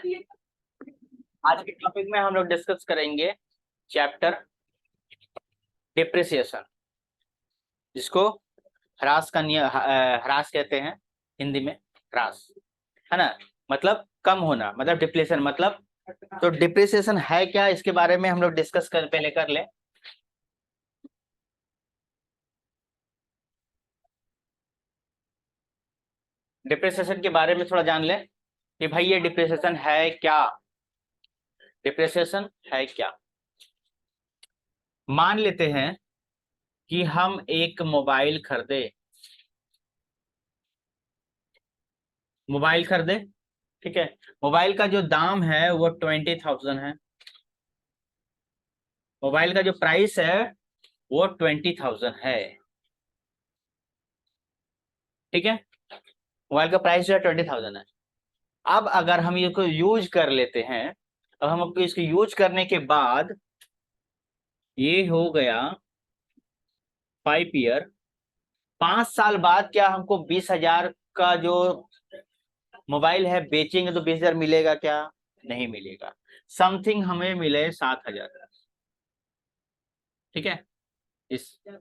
आज के टॉपिक में हम लोग डिस्कस करेंगे चैप्टर डिप्रिसिएशन, जिसको ह्रास का ह्रास कहते हैं हिंदी में। ह्रास है ना, मतलब कम होना, मतलब डिप्लेशन मतलब। तो डिप्रिसिएशन है क्या, इसके बारे में हम लोग डिस्कस पहले कर ले। डिप्रिसिएशन के बारे में थोड़ा जान ले कि भाई ये डिप्रिसिएशन है क्या। डिप्रिसिएशन है क्या, मान लेते हैं कि हम एक मोबाइल खरीदे। मोबाइल खरीदे, ठीक है। मोबाइल का जो दाम है वो 20,000 है। मोबाइल का जो प्राइस है वो 20,000 है, ठीक है। मोबाइल का प्राइस जो है 20,000 है। अब अगर हम इसको यूज कर लेते हैं, अब हम इसको यूज करने के बाद ये हो गया 5 ईयर। 5 साल बाद क्या हमको 20,000 का जो मोबाइल है बेचेंगे तो 20,000 मिलेगा क्या? नहीं मिलेगा। समथिंग हमें मिले 7,000, ठीक है। इस है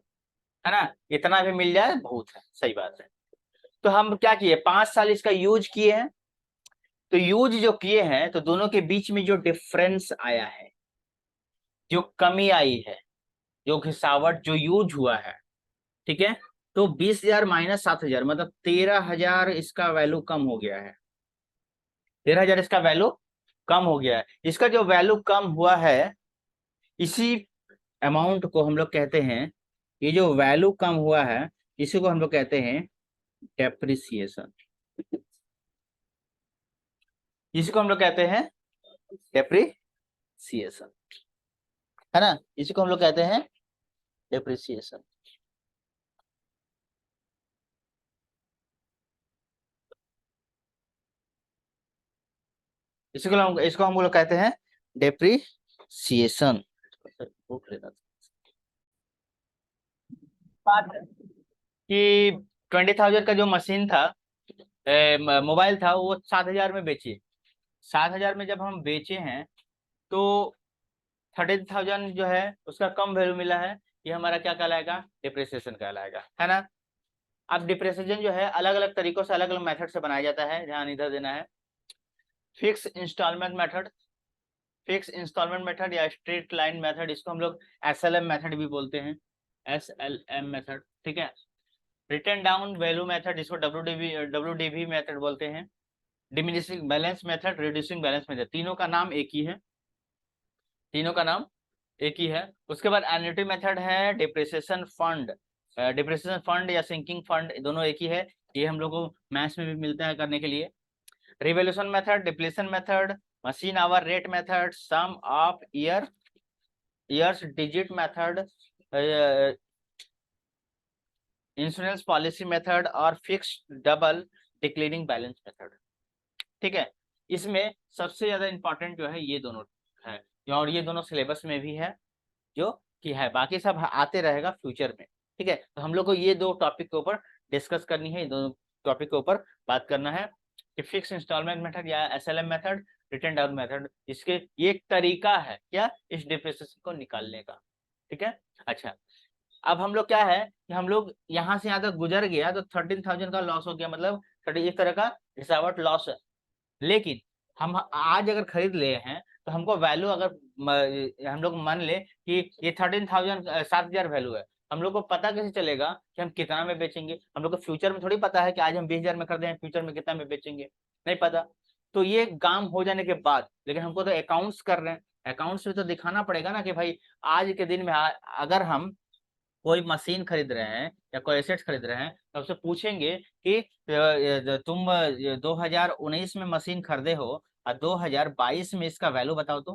ना, इतना भी मिल जाए बहुत है, सही बात है। तो हम क्या किए, 5 साल इसका यूज किए हैं। तो यूज जो किए हैं तो दोनों के बीच में जो डिफरेंस आया है, जो कमी आई है, जो घिसावट जो यूज हुआ है, ठीक है। तो 20,000 माइनस 7,000 मतलब 13,000 इसका वैल्यू कम हो गया है। 13,000 इसका वैल्यू कम हो गया है। इसका जो वैल्यू कम हुआ है, इसी अमाउंट को हम लोग कहते हैं, ये जो वैल्यू कम हुआ है इसी को हम लोग कहते हैं डेप्रिसिएशन। इसी को हम लोग कहते हैं डेप्रिसिएशन, है ना। इसी को हम लोग कहते हैं डेप्रिसिएशन। इसको हम लोग कहते हैं डेप्रिसिएशन। बात है कि 20,000 का जो मशीन था, मोबाइल था, वो 7,000 में बेचे। 7,000 में जब हम बेचे हैं तो 13,000 जो है उसका कम वैल्यू मिला है। ये हमारा क्या कहलाएगा? डिप्रिसिएशन कहलाएगा, है ना। अब डिप्रिसिएशन जो है अलग अलग तरीकों से, अलग अलग मेथड से बनाया जाता है, ध्यान इधर देना है। Fix instalment method, fix instalment method या स्ट्रेट लाइन मेथड, इसको हम लोग SLM मेथड भी बोलते हैं, SLM मेथड, ठीक है। रिटर्न डाउन वैल्यू मेथड, इसको WDV मेथड बोलते हैं। Diminishing balance method, reducing balance method, तीनों का नाम एक ही है, तीनों का नाम एक ही है। उसके बाद एन्युटी मेथड है, डिप्रिसिएशन फंड, डिप्रिसिएशन फंड या सिंकिंग फंड, दोनों एक ही है। ये हम लोग को मैथ्स में भी मिलता है करने के लिए। Revolution method, depletion method, machine hour rate method, sum of years digit method, insurance policy method और fixed double declaring balance method, ठीक है। इसमें सबसे ज्यादा इंपॉर्टेंट जो है ये दोनों है, और ये दोनों सिलेबस में भी है जो कि है, बाकी सब आते रहेगा फ्यूचर में, ठीक है। तो हम लोग को ये दो टॉपिक के ऊपर डिस्कस करनी है, ये दोनों टॉपिक के ऊपर बात करना है कि फिक्स इंस्टॉलमेंट मेथड या SLM method, written down method, इसके ये एक तरीका है क्या इस डिप्रिसिएशन को निकालने का, ठीक है। अच्छा, अब हम लोग क्या है कि हम लोग यहाँ से यहाँ तक गुजर गया तो 13,000 का लॉस हो गया, मतलब 30 एक तरह का गिरावट लॉस है। लेकिन हम आज अगर खरीद ले हैं तो हमको वैल्यू अगर हम लोग मान ले कि ये 13,000 7,000 वैल्यू है, हम लोग को पता कैसे चलेगा कि हम कितना में बेचेंगे? हम लोग को फ्यूचर में थोड़ी पता है कि आज हम 20,000 में खरीदे हैं, फ्यूचर में कितना में बेचेंगे, नहीं पता। तो ये काम हो जाने के बाद, लेकिन हमको तो अकाउंट्स कर रहे हैं, अकाउंट्स में तो दिखाना पड़ेगा ना कि भाई आज के दिन में अगर हम कोई मशीन खरीद रहे हैं या कोई एसेट खरीद रहे हैं तो आपसे पूछेंगे कि तुम 2019 में मशीन खरीदे हो और 2022 में इसका वैल्यू बताओ। तो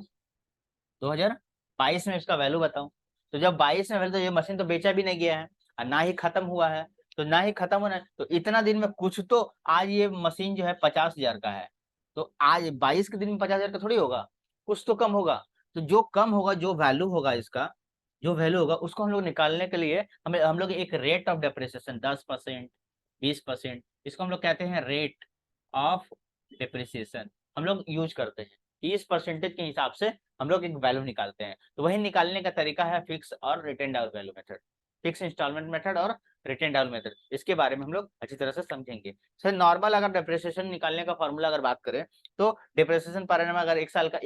2022 में इसका वैल्यू बताओ। तो जब 22 में वैल्यू, तो ये मशीन तो बेचा भी नहीं गया है और ना ही खत्म हुआ है। तो ना ही खत्म होना है तो इतना दिन में कुछ तो, आज ये मशीन जो है 50,000 का है, तो आज 22 के दिन में 50,000 का थोड़ी होगा, कुछ तो कम होगा। तो जो कम होगा, जो वैल्यू होगा इसका, जो वैल्यू होगा उसको हम लोग निकालने के लिए हम लोग एक रेट ऑफ डेप्रिसिएशन 10%, 20%, इसको हम लोग कहते हैं रेट ऑफ डेप्रिसिएशन। हम लोग यूज करते हैं कि इस परसेंटेज के हिसाब से हम लोग एक वैल्यू निकालते हैं। तो वही निकालने का तरीका है फिक्स और written down value method, fix instalment method और रिटेन डाउन मेथड। इसके बारे में हम लोग अच्छी तरह से समझेंगे। सर नॉर्मल अगर डिप्रिसिएशन निकालने का फॉर्मूला अगर बात करें तो डिप्रिसिएशन पर एनम अगर एक साल का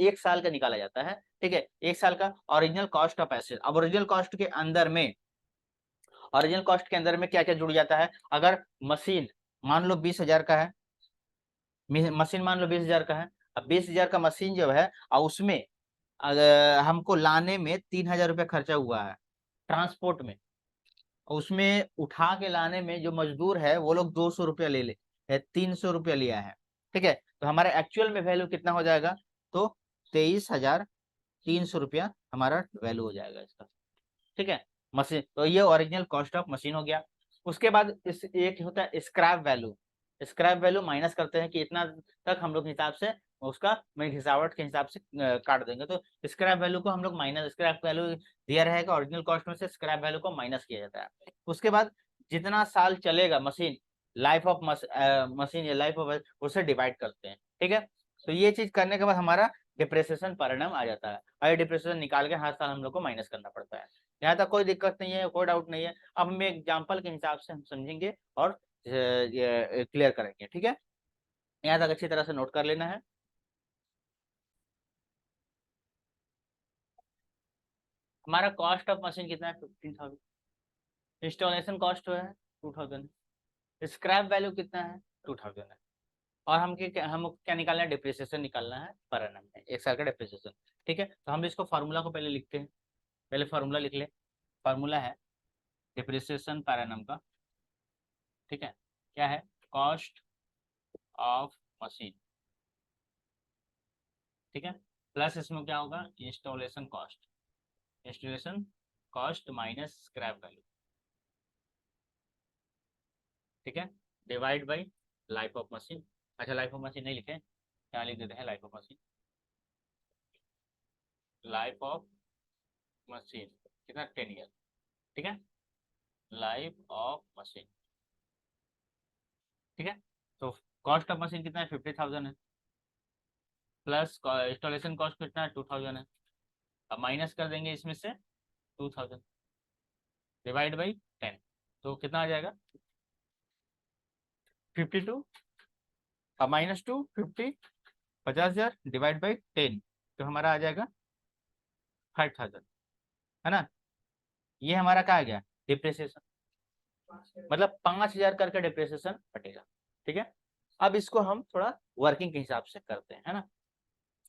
निकाला जाता है, ठीक है, एक साल का ओरिजिनल कॉस्ट ऑफ एसेट। अब ओरिजिनल कॉस्ट के अंदर में, ओरिजिनल कॉस्ट के अंदर में क्या क्या जुड़ जाता है? अगर मशीन मान लो 20,000 का है, मशीन मान लो 20,000 का है। अब 20,000 का मशीन जो है और उसमें अगर हमको लाने में 3,000 रुपया खर्चा हुआ है ट्रांसपोर्ट में, उसमें उठा के लाने में जो मजदूर है वो लोग 200 रुपया ले ले 300 रुपया लिया है, ठीक है। तो हमारा एक्चुअल में वैल्यू कितना हो जाएगा? तो 23,300 रुपया हमारा वैल्यू हो जाएगा इसका, ठीक है। मशीन, तो ये ओरिजिनल कॉस्ट ऑफ मशीन हो गया। उसके बाद इस एक होता है scrap value. Scrap value minus करते हैं कि इतना तक हम लोग हिसाब से उसका घिसावट के हिसाब से काट देंगे। तो स्क्रैप वैल्यू को हम लोग माइनस, स्क्रैप वैल्यू दिया रहेगा ओरिजिनल कॉस्ट में से स्क्रैप वैल्यू को माइनस किया जाता है। उसके बाद जितना साल चलेगा मशीन, लाइफ ऑफ मशीन या लाइफ ऑफ उसे डिवाइड करते हैं, ठीक है। तो ये चीज करने के बाद हमारा डिप्रेसिएशन परिणाम आ जाता है और डिप्रेसिएशन निकाल के हर साल हम लोग को माइनस करना पड़ता है। यहाँ तक कोई दिक्कत नहीं है, कोई डाउट नहीं है। अब हम एग्जाम्पल के हिसाब से हम समझेंगे और क्लियर करेंगे, ठीक है। यहाँ तक अच्छी तरह से नोट कर लेना है। हमारा कॉस्ट ऑफ मशीन कितना है? 15,000। इंस्टॉलेशन कॉस्ट जो है 2,000। स्क्रैप वैल्यू कितना है? 2,000 है। और हम क्या निकालना है? डिप्रिसिएशन निकालना है पर एनम में, एक साल का डिप्रिसिएशन, ठीक है। तो हम इसको फार्मूला को पहले लिखते हैं, पहले फार्मूला लिख ले। फार्मूला है डिप्रिसिएशन पर एनम का, ठीक है। क्या है? कॉस्ट ऑफ मशीन, ठीक है, प्लस इसमें क्या होगा? Installation cost, installation cost minus scrap value, ठीक है, divide by life of machine. अच्छा लाइफ ऑफ मशीन नहीं लिखे, क्या लिख देते हैं? Life of machine, life of machine कितना? 10 ईयर, ठीक है, लाइफ ऑफ मशीन, ठीक है। तो कॉस्ट ऑफ मशीन कितना है? 50,000 है, प्लस इंस्टॉलेशन कॉस्ट कितना है? 2,000 है। अब माइनस कर देंगे इसमें से 2,000 डिवाइड बाई 10, तो कितना आ जाएगा? 52, अब -2 50, 50,000 डिवाइड बाई 10, तो हमारा आ जाएगा 5,000, है ना। ये हमारा क्या आ गया? डिप्रिसिएशन, मतलब 5,000 करके डिप्रिसिएशन कटेगा, ठीक है। अब इसको हम थोड़ा वर्किंग के हिसाब से करते हैं, है ना।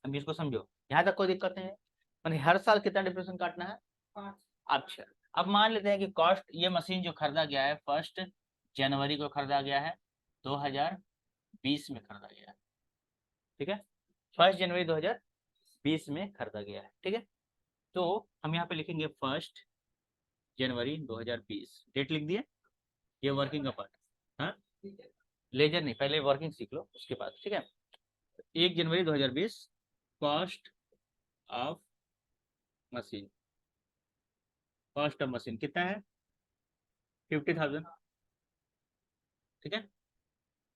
अब इसको समझो, यहाँ तक कोई दिक्कत नहीं है। मतलब हर साल कितना डिप्रेशन काटना है? 5। अच्छा, अब मान लेते हैं कि कॉस्ट, ये मशीन जो खरीदा गया है 1 जनवरी को खरीदा गया है, 2020 में खरीदा गया है, ठीक है। 1 जनवरी 2020 में खरीदा गया है, ठीक है। तो हम यहाँ पे लिखेंगे 1 जनवरी 2020, डेट लिख दिए। ये वर्किंग का पार्ट, हाँ, लेजर नहीं, पहले वर्किंग सीख लो उसके बाद, ठीक है। 1 जनवरी 2020 cost of machine, cost of machine कितना है? 50,000, ठीक है,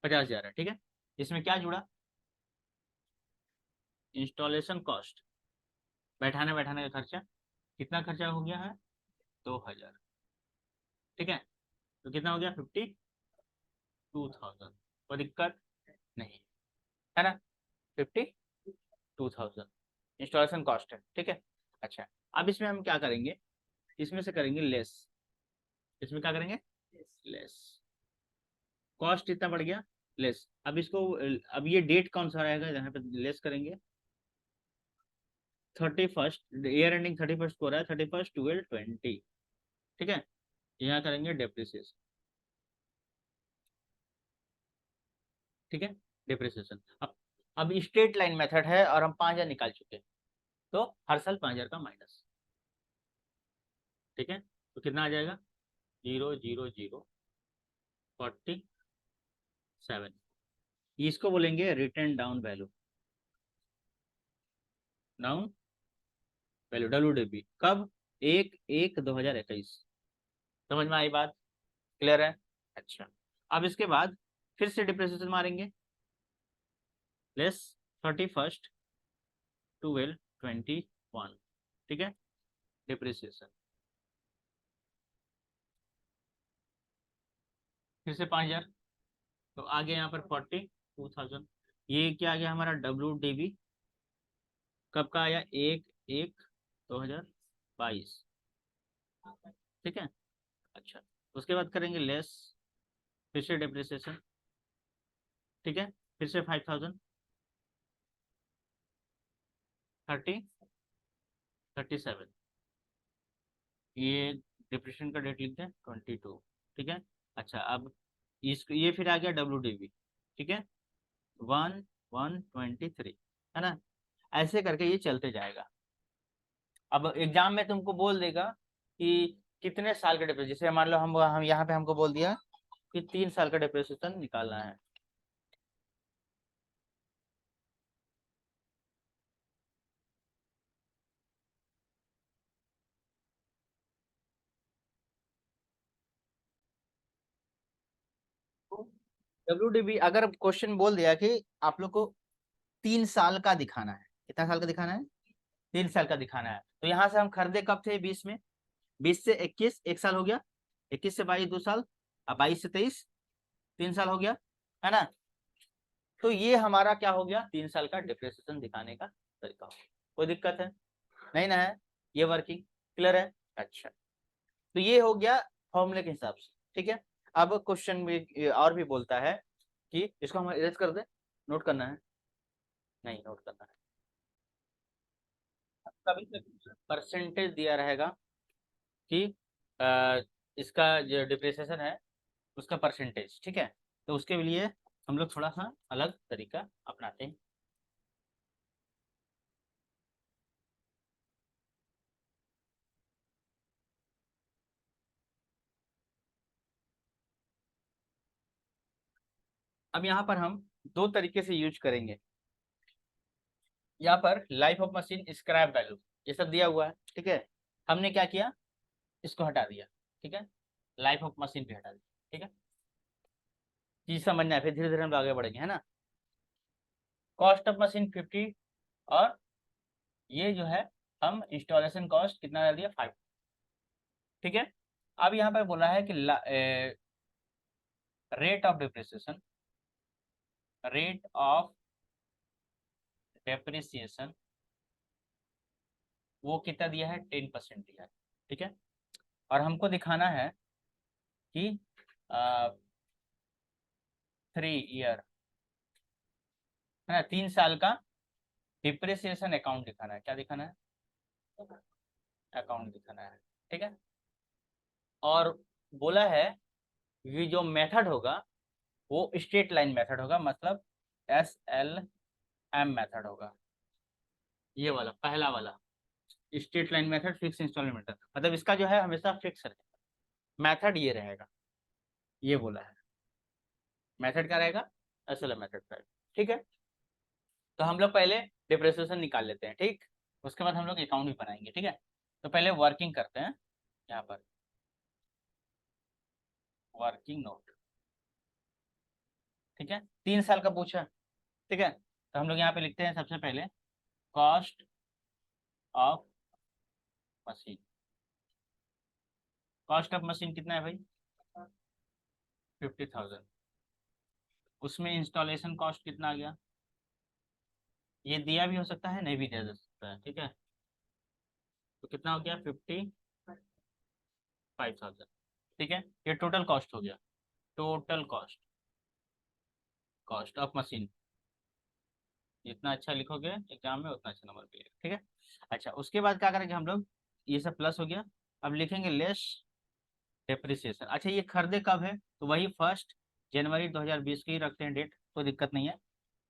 50,000 है, ठीक है। इसमें क्या जुड़ा? इंस्टॉलेशन कॉस्ट, बैठाने बैठाने का खर्चा, कितना खर्चा हो गया है? 2,000, ठीक है। तो कितना हो गया? 52,000। कोई दिक्कत नहीं, है ना। 52,000 इंस्टॉलेशन कॉस्ट है, ठीक है। अच्छा, अब इसमें हम क्या करेंगे? इसमें से करेंगे लेस, इसमें क्या करेंगे? लेस, कॉस्ट इतना बढ़ गया, लेस। अब इसको, अब ये डेट कौन सा रहेगा जहाँ पे लेस करेंगे? 31, ईयर एंडिंग 31 को रहा है, 31/12/20, ठीक है। यहाँ करेंगे डेप्रिसिएशन, ठीक है, डेप्रिसिएशन। अब स्ट्रेट लाइन मेथड है और हम 5,000 निकाल चुके हैं, तो हर साल 5,000 का माइनस, ठीक है। तो कितना आ जाएगा? 0, 0, 0, 47। इसको बोलेंगे return down value, down value, WDV। कब? 1/1/2021। समझ में आई बात? क्लियर है? अच्छा, अब इसके बाद फिर से डिप्रिसिएशन मारेंगे, लेस 31 12 21, ठीक है, डिप्रिसिएशन। फिर से 5,000, तो आ गया यहाँ पर 42,000। ये क्या आ गया हमारा WDB, कब का आया, 1/1/2022, ठीक है। अच्छा, उसके बाद करेंगे लेस, फिर से डिप्रिसिएशन, ठीक है, फिर से 5,000, 37, ये डिप्रेशन का डेट लिखते हैं 22, ठीक है। अच्छा, अब इसको ये फिर आ गया WDB, ठीक है, 1/1/23, है ना। ऐसे करके ये चलते जाएगा। अब एग्जाम में तुमको बोल देगा कि कितने साल का डिप्रेशन, जैसे मान लो हम यहाँ पे हमको बोल दिया कि 3 साल का डिप्रेशन निकालना है। WDB अगर क्वेश्चन बोल दिया कि आप लोग को 3 साल का दिखाना है, कितना साल का दिखाना है, 3 साल का दिखाना है, तो यहाँ से हम खरीदे कब थे, 20 में, 20 से 21 1 साल हो गया, 21 से 22 2 साल, अब 22 से 23 3 साल हो गया, है ना। तो ये हमारा क्या हो गया, 3 साल का डिप्रेसिएशन दिखाने का तरीका हो गया। कोई दिक्कत है नहीं ना, है ये वर्किंग क्लियर है। अच्छा, तो ये हो गया फॉर्मूले के हिसाब से, ठीक है। अब क्वेश्चन में और भी बोलता है कि इसको हम इरेज कर दे, नोट करना है, नहीं नोट करना है, कभी परसेंटेज दिया रहेगा कि अ, इसका जो डिप्रिसिएशन है उसका परसेंटेज, ठीक है। तो उसके लिए हम लोग थोड़ा सा अलग तरीका अपनाते हैं। अब यहाँ पर हम दो तरीके से यूज करेंगे। यहाँ पर life of machine, scrap value, ये सब दिया हुआ है, ठीक है। हमने क्या किया, इसको हटा दिया, ठीक है, लाइफ ऑफ मशीन भी हटा दिया, ठीक है। चीज समझना है, फिर धीरे धीरे हम लोग आगे बढ़ेंगे, है ना। कॉस्ट ऑफ मशीन 50, और ये जो है हम इंस्टॉलेशन कॉस्ट कितना डाल दिया, 5, ठीक है। अब यहाँ पर बोला है कि rate of depreciation, rate of depreciation वो कितना दिया है, 10% दिया है, ठीक है। और हमको दिखाना है कि 3 ईयर, है ना, 3 साल का डिप्रिसिएशन अकाउंट दिखाना है, क्या दिखाना है, अकाउंट दिखाना है, ठीक है। और बोला है ये जो मेथड होगा वो स्ट्रेट लाइन मेथड होगा, मतलब SLM मेथड होगा, ये वाला पहला वाला straight line method, fix instalment method, मतलब इसका जो है हमेशा फिक्स रहेगा, मेथड ये रहेगा, ये बोला है, मेथड क्या रहेगा, SLM मेथड रहेगा, ठीक है। तो हम लोग पहले डिप्रिसिएशन निकाल लेते हैं, ठीक, उसके बाद हम लोग अकाउंट भी बनाएंगे, ठीक है। तो पहले वर्किंग करते हैं, यहाँ पर वर्किंग नोट, ठीक है, 3 साल का पूछा, ठीक है। तो हम लोग यहाँ पे लिखते हैं सबसे पहले cost of machine, cost of machine कितना है भाई, 50,000, उसमें इंस्टॉलेशन कॉस्ट कितना आ गया, ये दिया भी हो सकता है नहीं भी दिया जा सकता है, ठीक है। तो कितना हो गया, 55,000, ठीक है। ये टोटल कॉस्ट हो गया, total cost, cost of machine, जितना अच्छा लिखोगे एग्जाम में उतना अच्छा नंबर मिलेगा, ठीक है। अच्छा, उसके बाद क्या करेंगे हम लोग, ये सब प्लस हो गया, अब लिखेंगे लेस डेप्रिसिएशन। अच्छा, ये खरीदे कब है, तो वही 1 जनवरी 2020 की रखते हैं डेट, कोई दिक्कत नहीं है,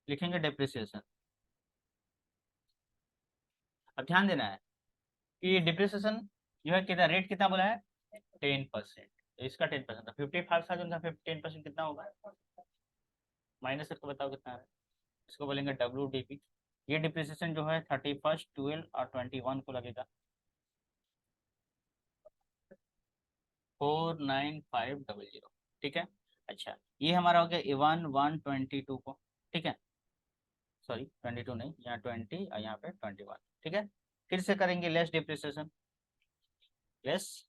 लिखेंगे डेप्रिसिएशन। अब ध्यान देना है कि डिप्रिसिएशन जो है कितना, रेट कितना बोला है, 10%, इसका 10% था, 55,000 का 10% कितना होगा, माइनस करके बताओ कितना है, इसको बोलेंगे WDP। ये डिप्रिसिएशन जो है 31 12 और 21 को लगेगा, 49500, ठीक है। अच्छा, ये हमारा हो गया 1/1/22 को, ठीक है। सॉरी 22 नहीं, यहाँ 20 और यहाँ पे 21। ठीक है, फिर से करेंगे लेस डिप्रिसिएशन, लेस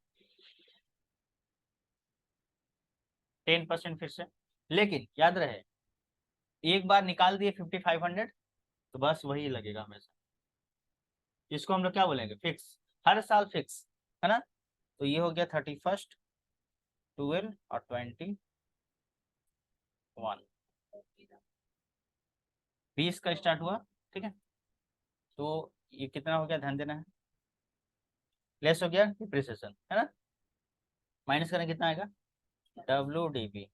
10% फिर से। लेकिन याद रहे, एक बार निकाल दिए 5500 तो बस वही लगेगा हमेशा। इसको हम लोग क्या बोलेंगे, फिक्स, हर साल फिक्स, है ना। तो ये हो गया 31, 12 और 21, 20 का स्टार्ट हुआ। ठीक है, तो ये कितना हो गया, ध्यान देना है, लेस हो गया डिप्रिसिएशन, है ना। माइनस करें कितना आएगा, WDV,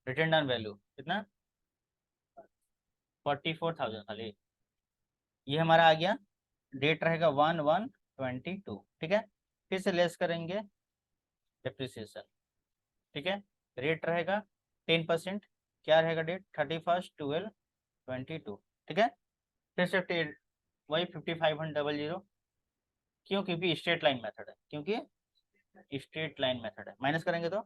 रिटर्न डाउन वैल्यू कितना, 44,000 खाली। ये हमारा आ गया, डेट रहेगा 1/1/22। ठीक है, फिर से लेस करेंगे डिप्रिसिएशन। ठीक है, रेट रहेगा 10%, क्या रहेगा डेट, 31/12/22। ठीक है, फिर से वही 5500, क्यों, क्योंकि स्ट्रेट लाइन मेथड है, क्योंकि स्ट्रेट लाइन मेथड है। माइनस करेंगे तो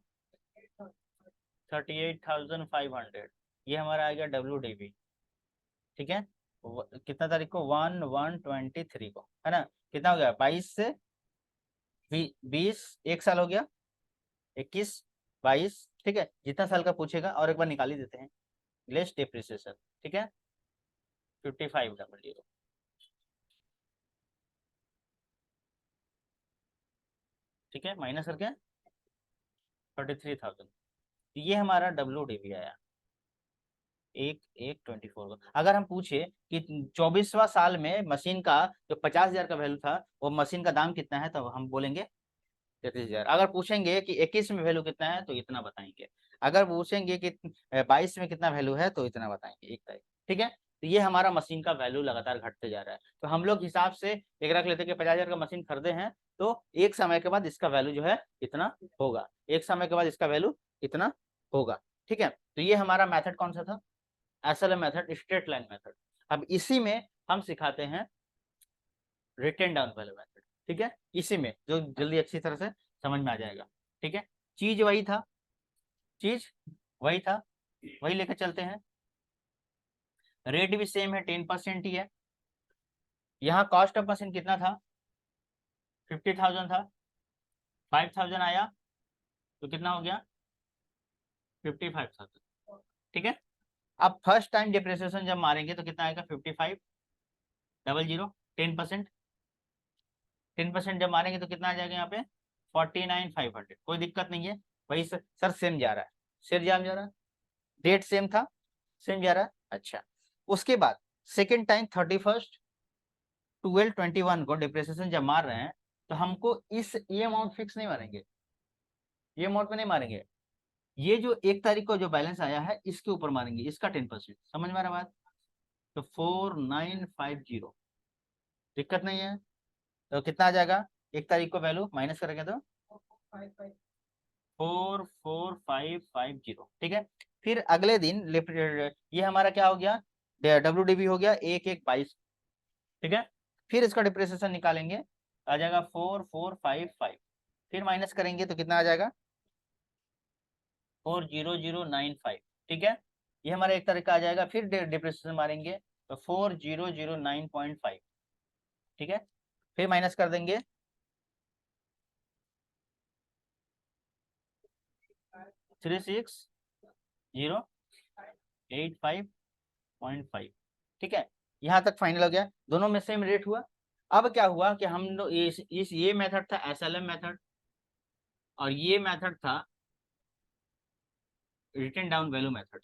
38,500, ये हमारा आ गया WDV। ठीक है, कितना तारीख को, 1/1/23 को, है ना। कितना हो गया, 22 से 20, एक साल हो गया, 21, 22। ठीक है, जितना साल का पूछेगा और एक बार निकाल ही देते हैं, लेस डिप्रिसिएशन। ठीक है, 5500। ठीक है, माइनस करके 33,000, ये हमारा WDV आया, 1/1/24 को। अगर हम पूछे कि 24वां साल में मशीन का जो 50,000 का वैल्यू था, वो मशीन का दाम कितना है, तो हम बोलेंगे 33,000। अगर पूछेंगे कि 21 में वैल्यू कितना है, तो इतना बताएंगे। अगर पूछेंगे कि 22 में कितना वैल्यू है, तो इतना बताएंगे, एक तारीख। ठीक है, तो ये हमारा मशीन का वैल्यू लगातार घटते जा रहा है। तो हम लोग हिसाब से एक रख लेते हैं कि 50,000 का मशीन खरीदे हैं, तो एक समय के बाद इसका वैल्यू जो है इतना होगा, एक समय के बाद इसका वैल्यू इतना होगा। ठीक है, तो ये हमारा मेथड कौन सा था, SLM method, straight line method. अब इसी में हम सिखाते हैं रिटर्न डाउन वाले मेथड। ठीक है, इसी में जो जल्दी अच्छी तरह से समझ में आ जाएगा। ठीक है, चीज वही था, चीज वही था, वही लेकर चलते हैं। रेट भी सेम है, 10% ही है। यहाँ कॉस्ट ऑफ मशीन कितना था, 50,000 था, 5,000 आया तो कितना हो गया, 55,000। ठीक है, अब फर्स्ट टाइम डिप्रिसिएशन जब मारेंगे तो कितना आएगा, 5500, 10%, 10% जब मारेंगे तो कितना आ जाएगा यहाँ पे, 49,500। कोई दिक्कत नहीं है, वही सर सेम जा रहा है, सेम जा रहा है, डेट सेम था, सेम जा रहा है। अच्छा, उसके बाद सेकेंड टाइम 31/12/21 को डिप्रिसिएशन जब मार रहे हैं, तो हमको ये अमाउंट फिक्स नहीं मारेंगे, ये अमाउंट में नहीं मारेंगे, ये जो एक तारीख को जो बैलेंस आया है इसके ऊपर मारेंगे, इसका 10%। समझ में आ रहा बात, तो 4950, दिक्कत नहीं है। तो कितना आ जाएगा, एक तारीख को वैल्यू माइनस करेंगे तो 44550। ठीक है, फिर अगले दिन ये हमारा क्या हो गया, WDV हो गया 1/1/22। ठीक है, फिर इसका डिप्रिसिएशन निकालेंगे, आ जाएगा 4455, फिर माइनस करेंगे तो कितना आ जाएगा, 40095। ठीक है, ये हमारा एक तरीका आ जाएगा, फिर डिप्रिसिएशन मारेंगे तो 4009.5। ठीक है, फिर माइनस कर देंगे 36,085.5। ठीक है, यहाँ तक फाइनल हो गया, दोनों में सेम रेट हुआ। अब क्या हुआ कि हम लोग ये मेथड था SLM मेथड, और ये मेथड था written down value method,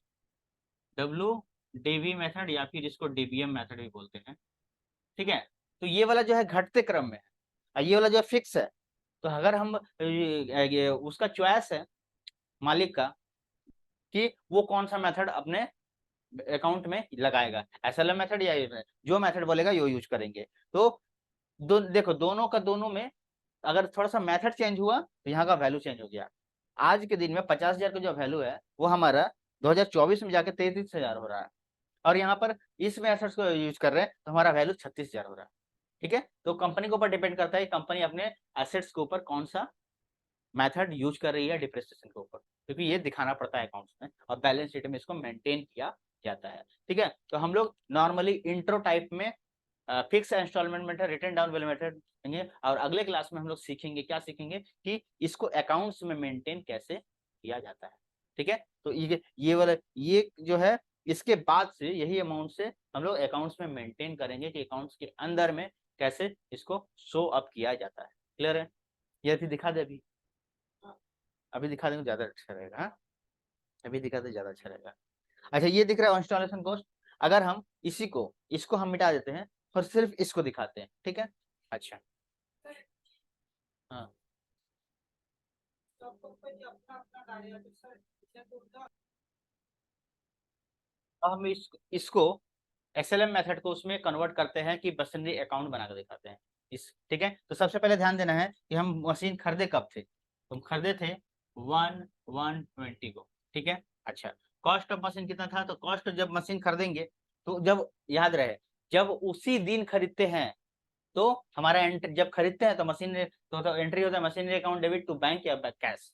WDV method, या फिर इसको DBM मेथड भी बोलते हैं। ठीक है, तो ये वाला जो है घटते क्रम में है, और ये वाला जो है फिक्स है। तो अगर हम ये उसका चॉइस है मालिक का कि वो कौन सा मेथड अपने अकाउंट में लगाएगा, SLM मेथड या ये जो मेथड बोलेगा यो यूज करेंगे। तो देखो दोनों का, दोनों में अगर थोड़ा सा मेथड चेंज हुआ तो यहाँ का वैल्यू चेंज हो गया। आज के दिन में 50,000 का जो वैल्यू है वो हमारा 2024 में जाके 33,000 हो रहा है, और यहाँ पर इस मेथड्स को यूज कर रहे हैं तो हमारा वैल्यू 36,000 हो रहा है। ठीक है, तो कंपनी के ऊपर डिपेंड करता है, कंपनी अपने एसेट्स के ऊपर कौन सा मेथड यूज कर रही है डिप्रिसिएशन के ऊपर, क्योंकि ये दिखाना पड़ता है अकाउंट्स में, और बैलेंस शीट में इसको मेंटेन किया जाता है। ठीक है, तो हम लोग नॉर्मली इंट्रो टाइप में fix instalment method, written down वाले मेथड देंगे, और अगले क्लास में हम लोग सीखेंगे, क्या सीखेंगे कि इसको अकाउंट्स में मेंटेन कैसे किया जाता है। ठीक है, तो ये वाला ये जो है, इसके बाद से यही अमाउंट से हम लोग अकाउंट्स में मेंटेन करेंगे कि अकाउंट्स के अंदर में कैसे इसको शो अप किया जाता है। क्लियर है? ये भी दिखा दे अभी, अभी दिखा देंगे ज्यादा अच्छा रहेगा। हाँ, अभी दिखा दे ज्यादा अच्छा रहेगा। अच्छा, ये दिख रहा है इंस्टॉलेशन कॉस्ट। अगर हम इसको हम मिटा देते हैं और सिर्फ इसको दिखाते हैं, ठीक है। अच्छा, हाँ, अब हम इसको एसएलएम मेथड को उसमें कन्वर्ट करते हैं कि मशीनरी अकाउंट बना कर दिखाते हैं इस। ठीक है, तो सबसे पहले ध्यान देना है कि हम मशीन खरीदे कब थे, तो हम खरीदे थे 1/120 को। ठीक है, अच्छा, कॉस्ट ऑफ मशीन कितना था, तो कॉस्ट जब मशीन खरीदेंगे, तो जब याद रहे, जब उसी दिन खरीदते हैं तो हमारा एंट्री, जब खरीदते हैं तो मशीन तो एंट्री होता है machinery account debit to bank या कैश।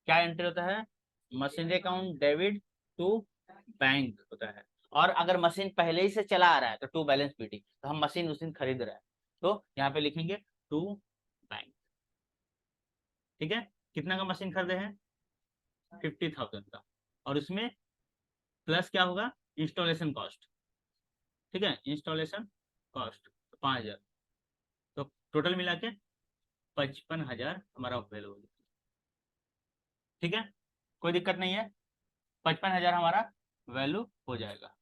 क्या एंट्री होता है? Machinery account debit to bank होता है। और अगर मशीन पहले ही से चला आ रहा है तो टू बैलेंस पीटी, तो हम मशीन उस दिन खरीद रहे हैं, तो यहाँ पे लिखेंगे टू बैंक। ठीक है, कितना का मशीन खरीदे हैं? 50,000 का, और उसमें प्लस क्या होगा? Installation cost. ठीक है, इंस्टॉलेशन कॉस्ट 5,000, तो टोटल मिला के 55,000 हमारा वैल्यू होगी। ठीक है, कोई दिक्कत नहीं है, 55,000 हमारा वैल्यू हो जाएगा।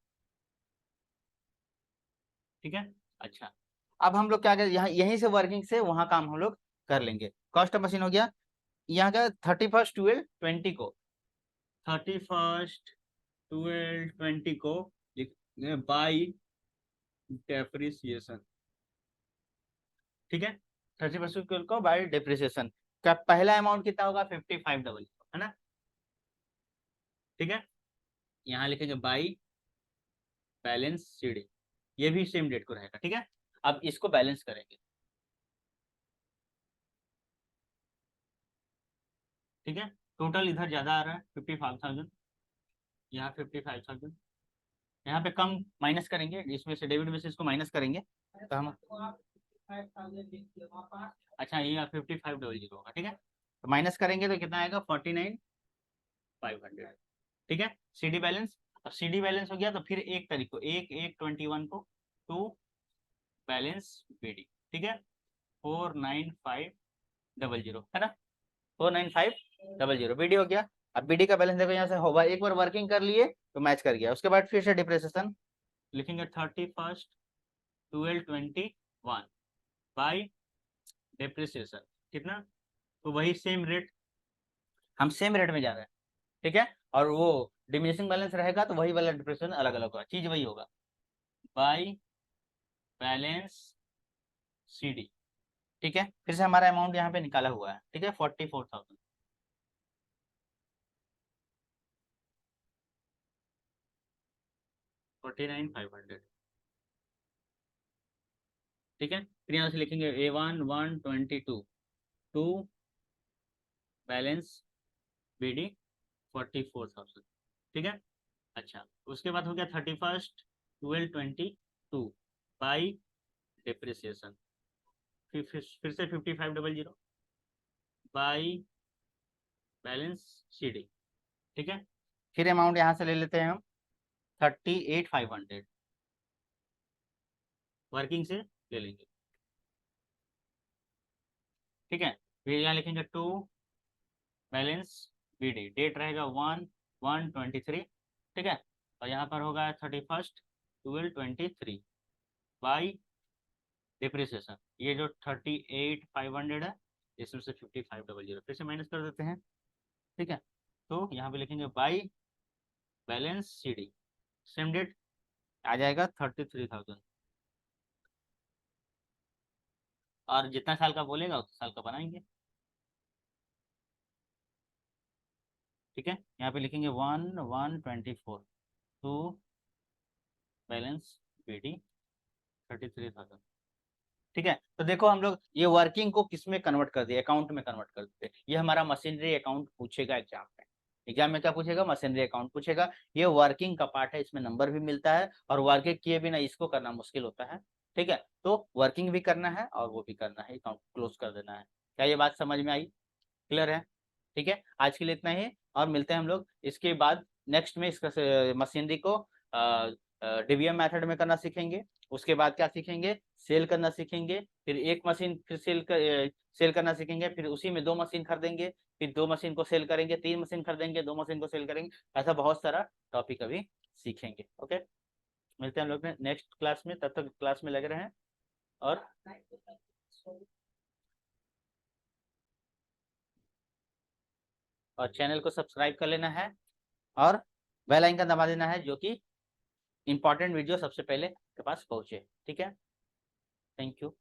ठीक है, अच्छा, अब हम लोग क्या करें, यहाँ यहीं से वर्किंग से वहां काम हम लोग कर लेंगे। कॉस्ट ऑफ मशीन हो गया, यहाँ का 31/12/20 को, 31/12/20 को बाई डेप्रिसिएशन। ठीक है, 31/12 को बाई डेप्रिसिएशन का पहला अमाउंट कितना होगा? 5500, है ना। ठीक है, यहाँ लिखेंगे बाई बैलेंस सीडी, ये भी सेम डेट को रहेगा। ठीक है, अब इसको बैलेंस करेंगे। ठीक है, टोटल इधर ज्यादा आ रहा है 55,000, यहाँ 55,000, यहाँ पे कम माइनस करेंगे, इसमें से डेबिट में से इसको माइनस करेंगे तो हम, अच्छा, ये 5500 होगा। ठीक है, तो माइनस करेंगे तो कितना आएगा? 49,500। ठीक है, सीडी बैलेंस, अब सीडी बैलेंस हो गया तो फिर एक तारीख को 1/1/21 को टू बैलेंस बीडी। ठीक है, 49500, है ना, 49500 बीडी हो गया। अब बीडी का बैलेंस देखो, यहाँ से होगा, एक बार वर्किंग कर लिए तो मैच कर गया, उसके बाद फिर से डिप्रेसेशन लिखेंगे 31/12/21 बाई डिप्रेसिएशन कितना, तो वही सेम रेट, हम सेम रेट में जा रहे हैं। ठीक है, और वो डिमिनिशिंग बैलेंस रहेगा तो वही वाला डिप्रेशन अलग अलग होगा, चीज वही होगा, बाई बैलेंस सीडी। ठीक है, फिर से हमारा अमाउंट यहाँ पे निकाला हुआ है। ठीक है, 44,000। 49,500। ठीक है, फिर यहाँ से लिखेंगे A1/122 टू बैलेंस बीडी 44,000। ठीक है, अच्छा, उसके बाद हो गया 31/12/22 बाई डिप्रिसिएशन, फिर से 5500 बाई बैलेंस सीडी। ठीक है, फिर अमाउंट यहाँ से ले लेते हैं हम 38,500 वर्किंग से ले लेंगे। ठीक है, फिर यहाँ लिखेंगे टू बैलेंस बीडी, डेट रहेगा 1/1/23। ठीक है, और यहाँ पर होगा 31/12/23 बाई डिप्रिसिएशन, ये जो 38,500 है, इसमें से 5500 फिर से माइनस कर देते हैं। ठीक है, तो यहाँ पे लिखेंगे by balance CD, same date आ जाएगा 33,000, और जितना साल का बोलेगा उतना साल का बनाएंगे। ठीक है, यहाँ पे लिखेंगे 1/1/24 टू बैलेंस बीडी 33,000। ठीक है, तो देखो हम लोग ये वर्किंग को किस में कन्वर्ट कर दिए? अकाउंट में कन्वर्ट कर देते, ये हमारा मशीनरी अकाउंट पूछेगा एग्जाम में। एग्जाम में क्या पूछेगा, मशीनरी अकाउंट पूछेगा। ये वर्किंग का पार्ट है, इसमें नंबर भी मिलता है, और वर्किंग किए बिना इसको करना मुश्किल होता है। ठीक है, तो वर्किंग भी करना है और वो भी करना है, अकाउंट क्लोज कर देना है। क्या ये बात समझ में आई? क्लियर है? ठीक है, आज के लिए इतना ही, और मिलते हैं हम लोग इसके बाद नेक्स्ट में इसका मशीनरी को डीबीएम मेथड में करना सीखेंगे। उसके बाद क्या सीखेंगे, सेल करना सीखेंगे, फिर एक मशीन फिर सेल करना सीखेंगे, फिर उसी में 2 मशीन खरीदेंगे, फिर 2 मशीन को सेल करेंगे, 3 मशीन खरीदेंगे, 2 मशीन को सेल करेंगे। ऐसा बहुत सारा टॉपिक अभी सीखेंगे। ओके, मिलते हैं हम लोग नेक्स्ट क्लास में, तब तक क्लास में लगे रहें, और चैनल को सब्सक्राइब कर लेना है, और बेल आइकन दबा देना है, जो कि इंपॉर्टेंट वीडियो सबसे पहले के पास पहुंचे। ठीक है, थैंक यू।